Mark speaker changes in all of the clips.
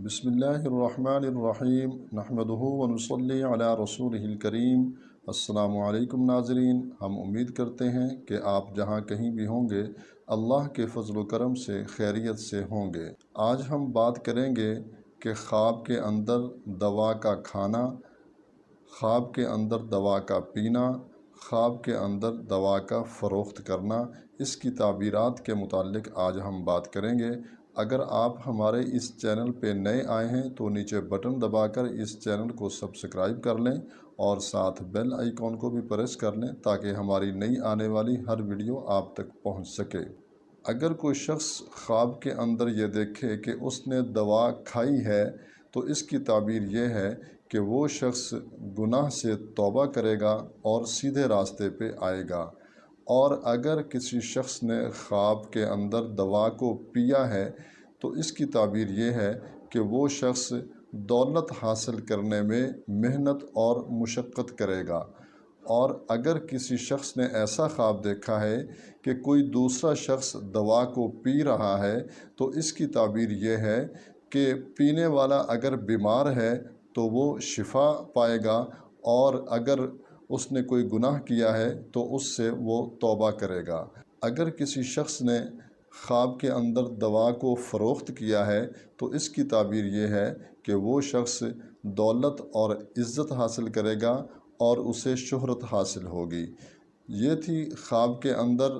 Speaker 1: بسم اللہ الرحمن الرحیم نحمدہ ونصلی علی رسولہ الکریم۔ السلام علیکم ناظرین، ہم امید کرتے ہیں کہ آپ جہاں کہیں بھی ہوں گے اللہ کے فضل و کرم سے خیریت سے ہوں گے۔ آج ہم بات کریں گے کہ خواب کے اندر دوا کا کھانا، خواب کے اندر دوا کا پینا، خواب کے اندر دوا کا فروخت کرنا، اس کی تعبیرات کے متعلق آج ہم بات کریں گے۔ اگر آپ ہمارے اس چینل پہ نئے آئے ہیں تو نیچے بٹن دبا کر اس چینل کو سبسکرائب کر لیں اور ساتھ بیل آئیکن کو بھی پریس کر لیں تاکہ ہماری نئی آنے والی ہر ویڈیو آپ تک پہنچ سکے۔ اگر کوئی شخص خواب کے اندر یہ دیکھے کہ اس نے دوا کھائی ہے تو اس کی تعبیر یہ ہے کہ وہ شخص گناہ سے توبہ کرے گا اور سیدھے راستے پہ آئے گا۔ اور اگر کسی شخص نے خواب کے اندر دوا کو پیا ہے تو اس کی تعبیر یہ ہے کہ وہ شخص دولت حاصل کرنے میں محنت اور مشقت کرے گا۔ اور اگر کسی شخص نے ایسا خواب دیکھا ہے کہ کوئی دوسرا شخص دوا کو پی رہا ہے تو اس کی تعبیر یہ ہے کہ پینے والا اگر بیمار ہے تو وہ شفا پائے گا، اور اگر اس نے کوئی گناہ کیا ہے تو اس سے وہ توبہ کرے گا۔ اگر کسی شخص نے خواب کے اندر دوا کو فروخت کیا ہے تو اس کی تعبیر یہ ہے کہ وہ شخص دولت اور عزت حاصل کرے گا اور اسے شہرت حاصل ہوگی۔ یہ تھی خواب کے اندر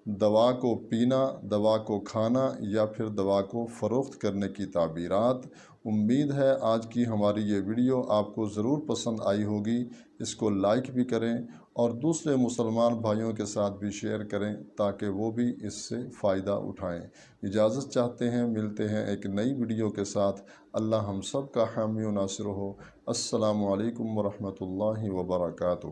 Speaker 1: دوا کو پینا، دوا کو کھانا یا پھر دوا کو فروخت کرنے کی تعبیرات۔ امید ہے آج کی ہماری یہ ویڈیو آپ کو ضرور پسند آئی ہوگی۔ اس کو لائک بھی کریں اور دوسرے مسلمان بھائیوں کے ساتھ بھی شیئر کریں تاکہ وہ بھی اس سے فائدہ اٹھائیں۔ اجازت چاہتے ہیں، ملتے ہیں ایک نئی ویڈیو کے ساتھ۔ اللہ ہم سب کا حامی و ناصر ہو۔ السلام علیکم ورحمۃ اللہ وبرکاتہ۔